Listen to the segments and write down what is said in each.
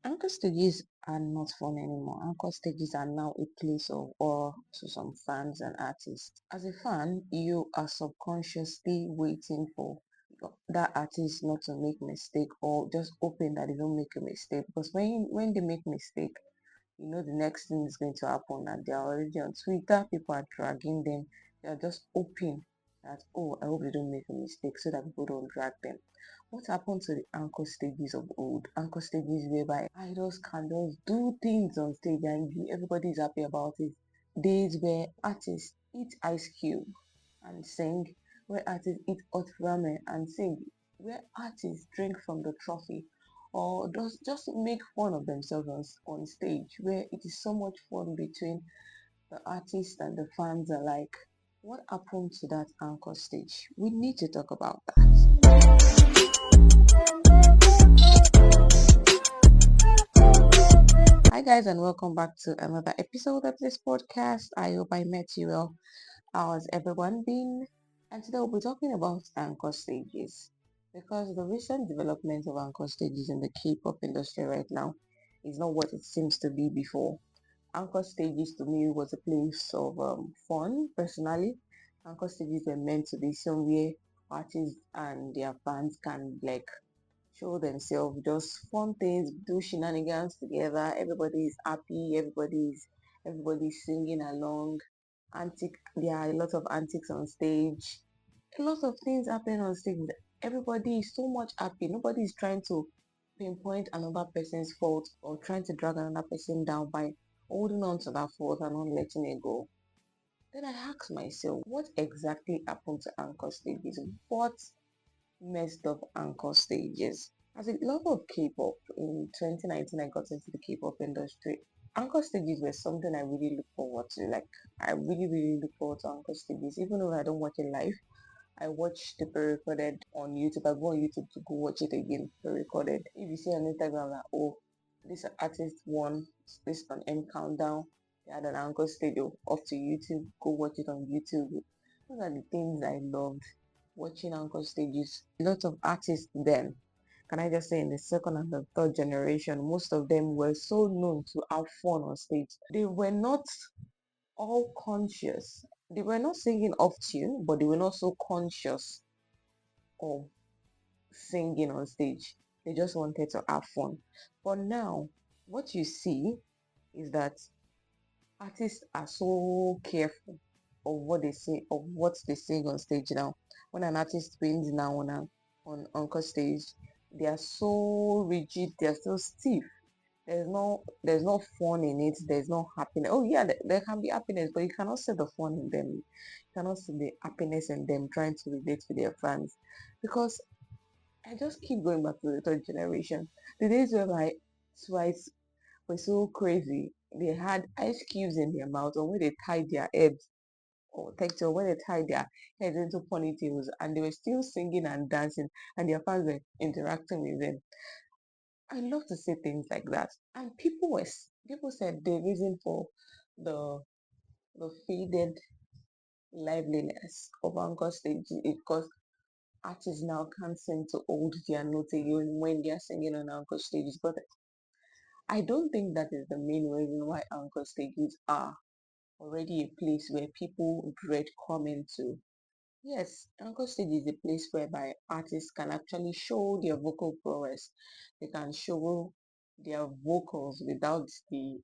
Anchor stages are not fun anymore. Anchor stages are now a place of awe to some fans and artists. As a fan, you are subconsciously waiting for that artist not to make mistake or just hoping that they don't make a mistake. Because when they make mistake, you know the next thing is going to happen and they're already on Twitter, people are dragging them. They're just hoping that, oh, I hope they don't make a mistake so that people don't drag them. What happened to the anchor stages of old? Anchor stages whereby idols can just do things on stage and everybody is happy about it. Days where artists eat ice cube and sing, where artists eat hot ramen and sing, where artists drink from the trophy or just make fun of themselves on stage, where it is so much fun between the artist and the fans alike. What happened to that anchor stage? We need to talk about that. Hi guys and welcome back to another episode of this podcast. I hope I met you well. How's everyone been? And today we'll be talking about anchor stages because the recent development of anchor stages in the K-pop industry right now is not what it seems to be before. Anchor stages to me was a place of fun personally. Anchor stages were meant to be somewhere artists and their fans can show themselves, just fun things, do shenanigans together. Everybody's happy, everybody's singing along. There are a lot of antics on stage, a lot of things happening on stage. Everybody is so much happy. Nobody is trying to pinpoint another person's fault or trying to drag another person down by holding on to that fault and not letting it go. Then I asked myself, what exactly happened to anchor stages? What messed up anchor stages? As a lover of K-pop, in 2019 I got into the K-pop industry. Anchor stages were something I really look forward to. I really look forward to anchor stages, even though I don't watch it live. I watch the pre-recorded on YouTube. I go on YouTube to go watch it again, pre-recorded. If you see on Instagram that, oh, this artist won this on M Countdown, they had an anchor studio off to YouTube, go watch it on YouTube. Those are the things I loved watching anchor stages. A lot of artists then, can I just say in the second and the third generation, most of them were so known to have fun on stage. They were not all conscious. They were not singing off tune, but they were not so conscious of singing on stage. They just wanted to have fun. But now, what you see is that artists are so careful of what they say, of what they sing on stage now. When an artist wins now on Encore stage, they are so rigid, they are so stiff. There's no fun in it. There's no happiness. Oh yeah, there can be happiness, but you cannot see the fun in them. You cannot see the happiness in them trying to relate to their fans. Because I just keep going back to the third generation. The days where my twice were so crazy. They had ice cubes in their mouth, or when they tied their heads, or texture when they tied their heads into ponytails, and they were still singing and dancing, and their fans were interacting with them. I love to say things like that. And people said the reason for the the faded liveliness of Encore stage is because artists now can't sing to hold their note again when they are singing on Encore stages. But I don't think that is the main reason why Encore stages are already a place where people dread coming to. Yes, Encore stage is a place whereby artists can actually show their vocal prowess. They can show their vocals without the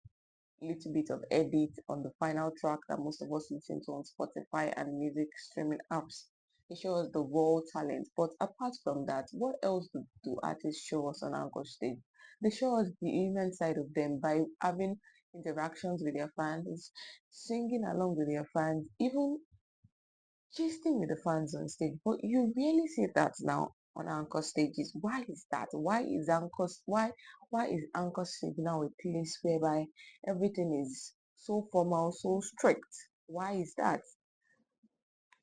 little bit of edit on the final track that most of us listen to on Spotify and music streaming apps. They show us the raw talent. But apart from that, what else do artists show us on Anchor Stage? They show us the human side of them by having interactions with their fans, singing along with their fans, even gisting with the fans on stage. But you rarely see that now on Anchor stages. Why is that? Why is Anchor stage now a place whereby everything is so formal, so strict? Why is that?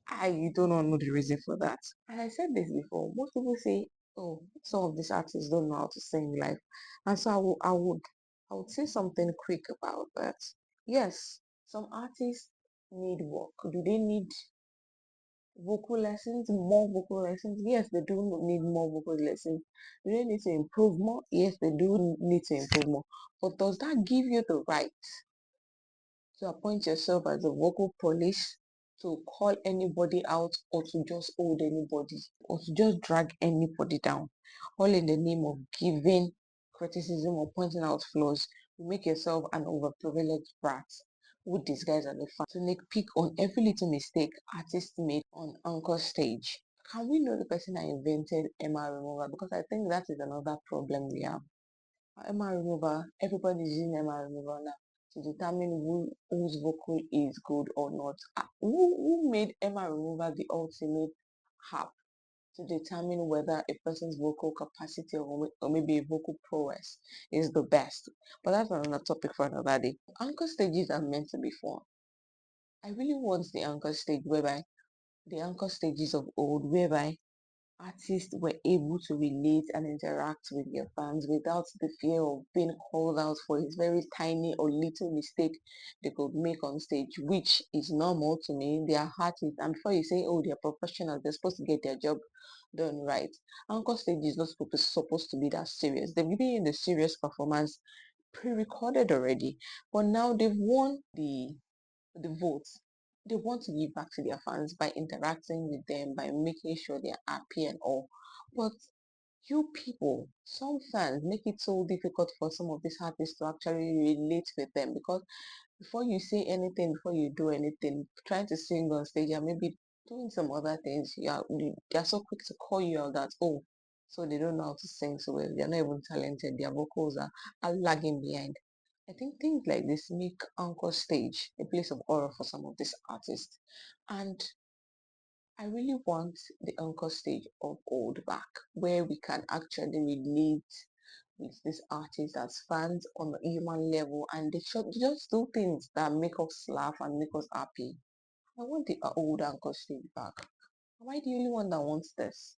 I do not know the reason for that. And I said this before. Most people say, "Oh, some of these artists don't know how to sing live," and so I would say something quick about that. Yes, some artists need work. Do they need Vocal lessons, more vocal lessons. Yes, they do need more vocal lessons. Do they need to improve more? Yes, they do need to improve more. But does that give you the right to appoint yourself as a vocal police, to call anybody out, or to just hold anybody, or to just drag anybody down, all in the name of giving criticism or pointing out flaws? You make yourself an overprivileged brat who disguise as a fan to make pick on every little mistake artists made on Encore stage. Can we know the person that invented Emma remover? Because I think that is another problem we have. Emma remover, everybody is using Emma remover now to determine whose vocal is good or not. Who made Emma remover the ultimate app to determine whether a person's vocal capacity or maybe a vocal prowess is the best? But that's another topic for another day. Anchor stages are meant to be fun. I really want the anchor stage whereby the anchor stages of old whereby artists were able to relate and interact with their fans without the fear of being called out for a very tiny or little mistake they could make on stage, which is normal to me. They are artists, and before you say, oh, they're professionals, they're supposed to get their job done right. Anchor stage is not supposed to be that serious. They've given you the serious performance pre-recorded already, but now they've won the votes. They want to give back to their fans by interacting with them, by making sure they're happy and all. But you people, some fans make it so difficult for some of these artists to actually relate with them, because before you say anything, before you do anything, trying to sing on stage and maybe doing some other things, they're so quick to call you out that, oh, so they don't know how to sing so well, they're not even talented, their vocals are lagging behind. I think things like this make Encore stage a place of horror for some of these artists. And I really want the Encore stage of old back, where we can actually relate with these artists as fans on a human level, and they should just do things that make us laugh and make us happy. I want the old Anchor stage back. Am I the only one that wants this?